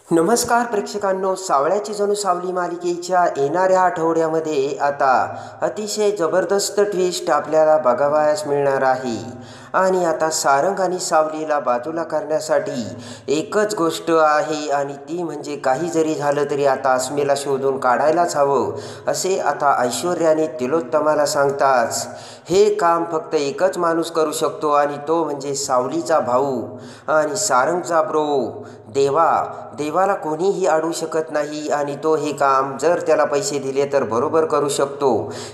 नमस्कार प्रेक्षकांनो, सावळ्याची जणू सावली मालिकेच्या येणाऱ्या आठवड्यामध्ये आता अतिशय जबरदस्त ट्विस्ट आपल्याला बघावयास मिळणार आहे. आणि आता सारंग आणि सावलीला बाजूला करण्यासाठी एकच गोष्ट आहे आणि ती म्हणजे काही जरी झालं तरी आता अस्मीला शोधून काढायलाच हवं असे आता ऐश्वर्याने तिलोत्तमाला सांगताच हे काम फक्त एकच माणूस करू शकतो आणि तो म्हणजे सावलीचा भाऊ आणि सारंगचा ब्रो देवाला कोणीही अडवू शकत नाही आणि तो हे काम जर त्याला पैसे दिले तर बरोबर करू शकतो.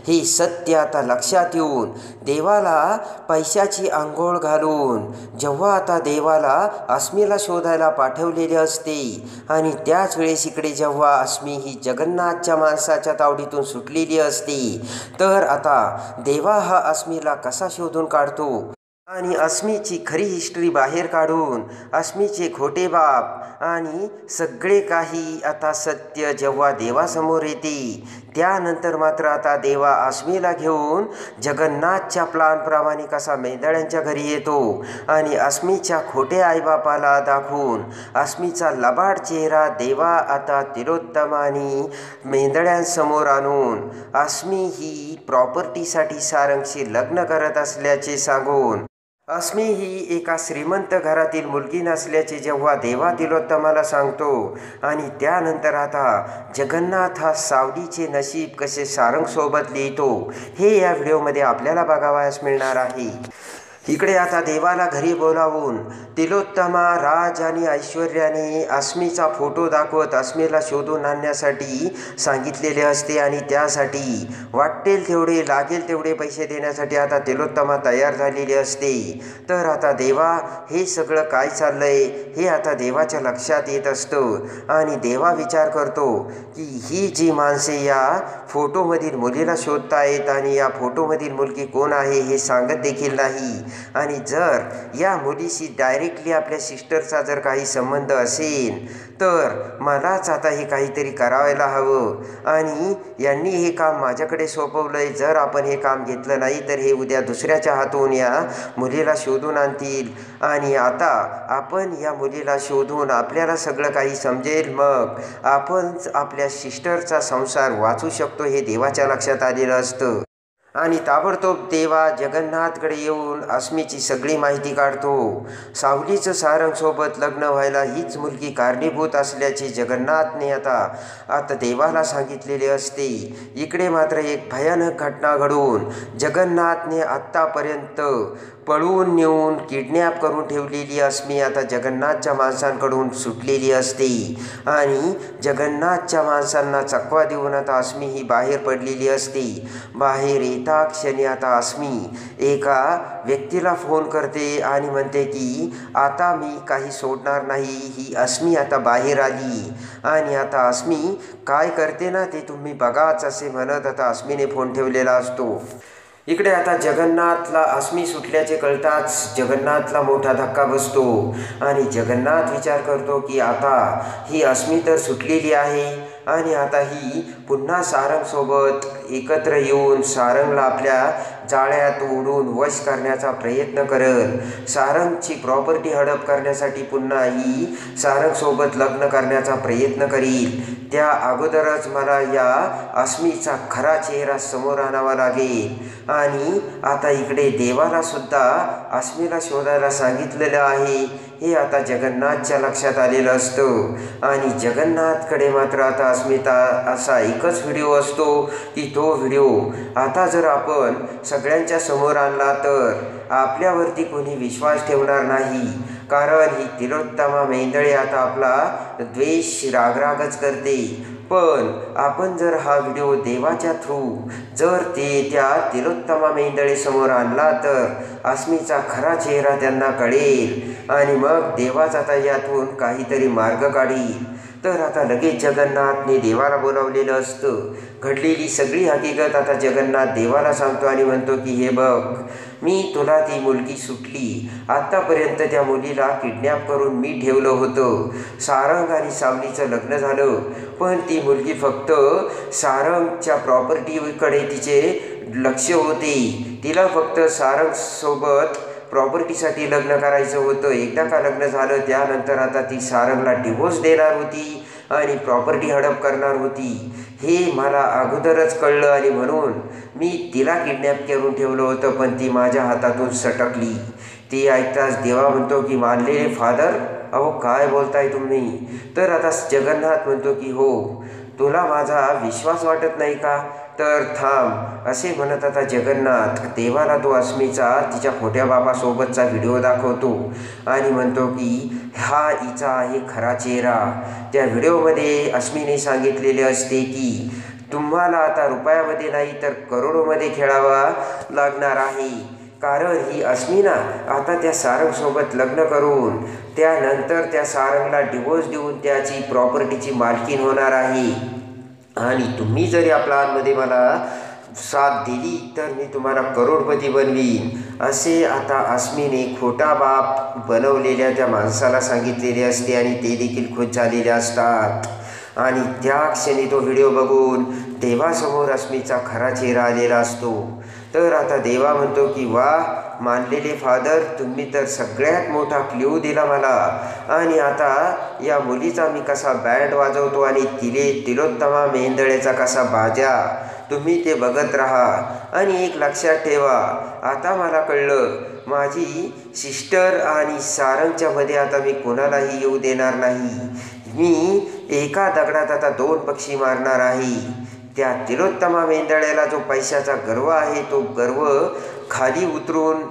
हे सत्य आता लक्षात येऊन देवाला पैशाची आंघोळ घालून जेव्हा आता देवाला अस्मीला शोधायला पाठवलेले असते आणि त्याच वेळेस इकडे जेव्हा अस्मी ही जगन्नाथच्या माणसाच्या तावडीतून सुटलेली असते तर आता देवा हा अस्मीला कसा शोधून काढतो आणि अस्मीची खरी हिस्ट्री बाहेर काढून अस्मीचे खोटे बाप आणि सगळे काही आता सत्य जेव्हा देवासमोर येते त्यानंतर मात्र आता देवा अस्मीला घेऊन जगन्नाथच्या प्लॅनप्रमाणे कसा मेंढळ्यांच्या घरी येतो आणि अस्मीच्या खोटे आईबापाला दाखवून अस्मीचा लबाड चेहरा देवा आता तिलोत्तमाने मेंढळ्यांसमोर आणून अस्मी ही प्रॉपर्टीसाठी सारंगशी लग्न करत असल्याचे सांगून अस्मी ही एका श्रीमंत घरातील मुलगी नसल्याचे जेव्हा देवा तिलोत्तमाला सांगतो आणि त्यानंतर आता जगन्नाथ हा सावलीचे नशीब कसे सारंगसोबत लिहितो हे या व्हिडिओमध्ये आपल्याला बघावयास मिळणार आहे. इकडे आता देवाला घरी बोलावून तिलोत्तमा, राज आणि ऐश्वर्याने अस्मीचा फोटो दाखवत अस्मीला शोधून आणण्यासाठी सांगितलेले असते आणि त्यासाठी वाटेल तेवढे लागेल तेवढे पैसे देण्यासाठी आता तिलोत्तमा तयार झालेली असते. तर आता देवा हे सगळं काय चाललंय हे आता देवाच्या लक्षात येत असतं आणि देवा विचार करतो की ही जी माणसे या फोटोमधील मुलीला शोधतायत आणि या फोटोमधील मुलगी कोण आहे हे सांगत देखील नाही आणि जर या मुलीशी डायरेक्टली आपल्या सिस्टरचा जर काही संबंध असेल तर मलाच आता हे काहीतरी करायला हवं आणि यांनी हे काम माझ्याकडे सोपवलंय. जर आपण हे काम घेतलं नाही तर हे उद्या दुसऱ्याच्या हातून या मुलीला शोधून आणतील आणि आता आपण या मुलीला शोधून आपल्याला सगळं काही समजेल, मग आपण आपल्या सिस्टरचा संसार वाचू शकतो हे देवाच्या लक्षात आलेलं असतं. आणि ताबडतोब देवा जगन्नाथकडे येऊन अस्मीची सगळी माहिती काढतो. सावलीचं सारंगसोबत लग्न व्हायला हीच मुलगी कारणीभूत असल्याचे जगन्नाथने आता देवाला सांगितलेले असते. इकडे मात्र एक भयानक घटना घडून जगन्नाथने आत्तापर्यंत पळवून नेऊन किडनॅप करून ठेवलेली अस्मी आता जगन्नाथच्या माणसांकडून सुटलेली असते आणि जगन्नाथच्या माणसांना चकवा देऊन आता अस्मी ही बाहेर पडलेली असते. बाहेर येता क्षणी आता अस्मी एका व्यक्तीला फोन करते आणि म्हणते की आता मी काही सोडणार नाही. ही अस्मी आता बाहेर आली आणि आता अस्मी काय करते ना ते तुम्ही बघाच असे म्हणत आता अस्मीने फोन ठेवलेला असतो. इकडे आता जगन्नाथला अस्मी सुटल्याचे कळताच जगन्नाथला मोठा धक्का बसतो आणि जगन्नाथ विचार करतो की आता ही अस्मी तर सुटलेली आहे आणि आता ही पुन्हा सारंगसोबत एकत्र येऊन सारंगला आपल्या जाळ्यात ओढून वश करण्याचा प्रयत्न करेल. सारंगची प्रॉपर्टी हडप करण्यासाठी पुन्हा ही सारंगसोबत लग्न करण्याचा प्रयत्न करील. त्या अगोदरच मला या अस्मीचा खरा चेहरा समोर आणावा लागेल आणि आता इकडे देवाला सुद्धा अस्मीला शोधायला सांगितलेलं आहे हे आता जगन्नाथच्या लक्षात आलेलं असतं आणि जगन्नाथकडे मात्र आता अस्मिता असा एकच व्हिडिओ असतो की तो व्हिडिओ आता जर आपण सगळ्यांच्या समोर आणला तर आपल्यावरती कोणी विश्वास ठेवणार नाही, कारण ही तिलोत्तमा मेंढळे आता आपला द्वेष रागरागच करते. पण आपण जर हा व्हिडिओ देवाच्या थ्रू जर त्या तिलोत्तमा मेंढळेसमोर आणला तर अस्मीचा खरा चेहरा त्यांना कळेल आणि मग देवाच आता यातून काहीतरी मार्ग काढील. तर आता लगेच जगन्नाथने देवाला बोलावलेलं असतं. घडलेली सगळी हकीकत आता जगन्नाथ देवाला सांगतो आणि म्हणतो की हे बघ, मी तुला ती मुलगी सुटली, आत्तापर्यंत त्या मुलीला किडनॅप करून मी ठेवलं होतं. सारंग आणि सावलीचं लग्न झालं पण ती मुलगी फक्त सारंगच्या प्रॉपर्टीकडे तिचे लक्ष होते. तिला फक्त सारंगसोबत प्रॉपर्टीसाठी लग्न करायचं होतं. एकदा का लग्न झालं त्यानंतर आता ती सारंगला डिवोर्स देणार होती आणि प्रॉपर्टी हडप करणार होती. हे मला अगोदरच कळलं आणि म्हणून मी तिला किडनॅप करून ठेवलं होतं, पण ती माझ्या हातातून सटकली. ती ऐकताच देवा म्हणतो की मानलेले फादर, अहो काय बोलताय तुम्ही? तर आता जगन्नाथ म्हणतो की हो, तुला माझा विश्वास वाटत नाही का? तर थांब असे म्हणत आता जगन्नाथ देवाला तो अस्मीचा तिच्या खोट्या बाबासोबतचा व्हिडिओ दाखवतो आणि म्हणतो की हा हिचा आहे खरा चेहरा. त्या व्हिडिओमध्ये अस्मीने सांगितलेले असते की तुम्हाला आता रुपयामध्ये नाही तर करोडोमध्ये खेळावा लागणार आहे, कारण ही अस्मिना आता त्या सारंगसोबत लग्न करून त्यानंतर त्या सारंगला डिवोर्स देऊन त्याची प्रॉपर्टीची मालकीण होणार आहे. आणि तुम्ही जर या प्लॅनमध्ये मला साथ दिली तर मी तुम्हाला करोडपती बनवीन, असे आता अस्मीने खोटा बाप बनवलेल्या त्या माणसाला सांगितलेले असते आणि ते देखील खुश झालेले असतात. आणि त्या क्षणी तो व्हिडिओ बघून देवासमोर अस्मीचा खरा चेहरा आलेला असतो. तर आता देवा म्हणतो की वा मानलेले फादर, तुम्ही तर सगळ्यात मोठा क्ल्यू दिला मला. आणि आता या मुलीचा मी कसा बँड वाजवतो आणि तिलोत्तमा मेंदळेचा कसा बाजा, तुम्ही ते बघत राहा. आणि एक लक्षात ठेवा, आता मला कळलं माझी सिस्टर आणि सारंगच्या मध्ये आता मी कोणालाही येऊ देणार नाही. मी एका दगडात आता 2 पक्षी मारणार आहे. त्या तिलोत्तमा मेंदळेला जो पैशाचा गर्व आहे तो गर्व खाली उतरून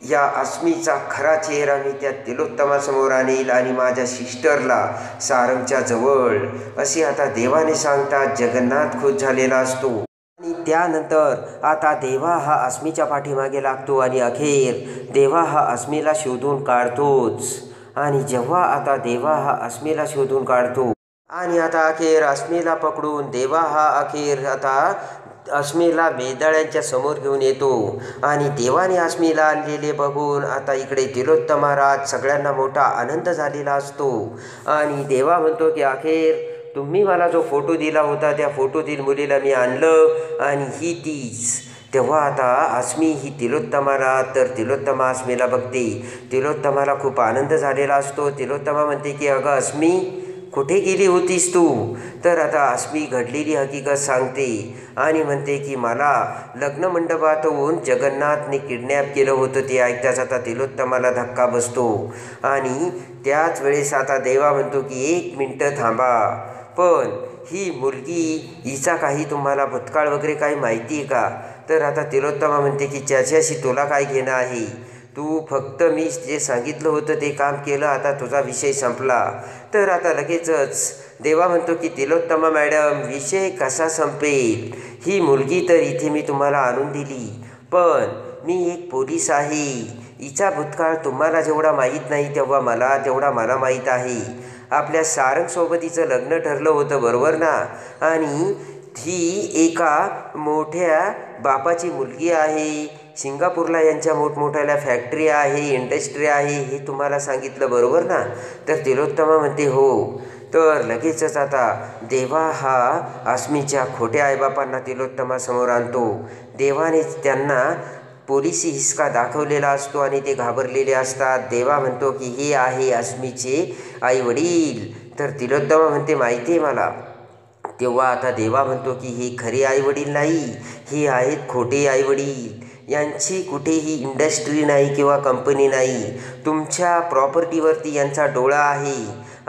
या अस्मीचा खरा चेहरा मी त्या तिलोत्तमासमोर आणील आणि माझ्या सिस्टरला सारंगच्या जवळ, असे आता देवाने सांगतात. जगन्नाथ खुश झालेला असतो. आणि त्यानंतर आता देवा हा अस्मीच्या पाठीमागे लागतो आणि अखेर देवा हा अस्मीला शोधून काढतोच. आणि जेव्हा आता देवा हा अस्मीला शोधून काढतो आणि आता अखेर अस्मीला पकडून देवा हा अखेर आता अस्मीला मेंदळ्यांच्या समोर घेऊन येतो. आणि देवाने अस्मीला आणलेले बघून आता इकडे तिलोत्तमा राज सगळ्यांना मोठा आनंद झालेला असतो. आणि देवा म्हणतो की अखेर तुम्ही मला जो फोटो दिला होता त्या फोटोतील मुलीला मी आणलं आणि ही तीच. तेव्हा आता अस्मी ही तिलोत्तमाला, तर तिलोत्तमा अस्मीला बघते. तिलोत्तमाला खूप आनंद झालेला असतो. तिलोत्तमा म्हणते की अगं अस्मी, कुठे गेली होतीस तू? तर आता अस्मी घडलेली हकीकत सांगते आणि म्हणते की मला लग्न मंडपातून जगन्नाथने किडनॅप केलं होतं. ते ऐकताच आता तिलोत्तमाला धक्का बसतो. आणि त्याच वेळेस आता देवा म्हणतो की 1 मिनटं थांबा, पण ही मुलगी हिचा काही तुम्हाला भूतकाळ वगैरे काही माहिती आहे का? तर आता तिलोत्तमा म्हणते की त्याच्याशी तुला काय घेणं आहे? तू फक्त मी जे सांगितलं होतं ते काम केलं, आता तुझा विषय संपला. तर आता लगेचच देवा म्हणतो की तिलोत्तमा मॅडम, विषय कसा संपेल? ही मुलगी तर इथे मी तुम्हाला आणून दिली, पण मी एक पोलीस आहे. हिचा भूतकाळ तुम्हाला जेवढा माहीत नाही तेवढा मला माहीत आहे. आपल्या सारंगसोबत हिचं लग्न ठरलं होतं, बरोबर ना? आणि ही एका मोठ्या बापाची मुलगी आहे. सिंगापूरला यांच्या मोठमोठ्या फॅक्टरी आहे, इंडस्ट्री आहे, हे तुम्हाला सांगितलं, बरोबर ना? तर तिलोत्तमा म्हणते हो. तर लगेचच आता देवा हा अस्मीच्या खोट्या आईबापांना तिलोत्तमासमोर आणतो. देवाने त्यांना पोलिसी हिसका दाखवलेला असतो आणि ते घाबरलेले असतात. देवा म्हणतो की हे आहे अस्मीचे आईवडील. तर तिलोत्तमा म्हणते माहिती आहे मला. तेव्हा आता देवा म्हणतो की हे खरे आईवडील नाही, हे आहेत खोटे आईवडील. यांची कुठेही इंडस्ट्री नाही किंवा कंपनी नाही. तुमच्या प्रॉपर्टीवरती यांचा डोळा आहे.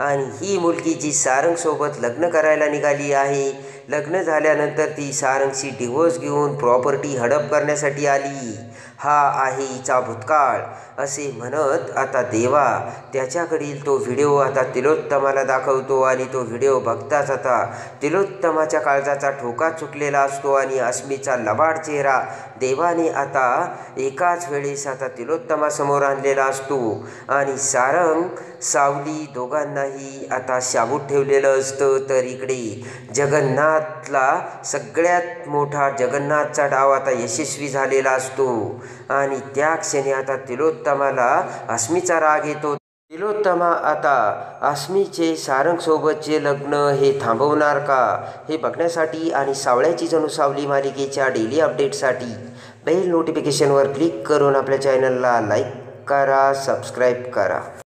आणि ही मुलगी जी सारंगसोबत लग्न करायला निघाली आहे, लग्न झाल्यानंतर ती सारंगशी डिवोर्स घेऊन प्रॉपर्टी हडप करण्यासाठी आली. हा आहे हिचा भूतकाळ, असे म्हणत आता देवा त्याच्याकडील तो व्हिडिओ आता तिलोत्तमाला दाखवतो. आणि तो व्हिडिओ बघताच आता तिलोत्तमाच्या काळजाचा ठोका चुकलेला असतो आणि अस्मीचा लबाड चेहरा देवाने आता एकाच वेळेस आता तिलोत्तमासमोर आणलेला असतो. आणि सारंग सावली दोघांनाही आता शाबूत ठेवलेलं असतं. तर इकडे जगन्नाथला सगळ्यात मोठा जगन्नाथचा डाव आता यशस्वी झालेला असतो. आणि त्या क्षणी आता तिलोत्तमाला अस्मीचा राग येतो. तिलोत्तमा आता अस्मीचे सारंगसोबतचे लग्न हे थांबवणार का, हे बघण्यासाठी आणि सावळ्याची जणू सावली मालिकेच्या डेली अपडेटसाठी बेल नोटिफिकेशनवर क्लिक करून आपल्या चॅनलला लाईक करा, सबस्क्राईब करा.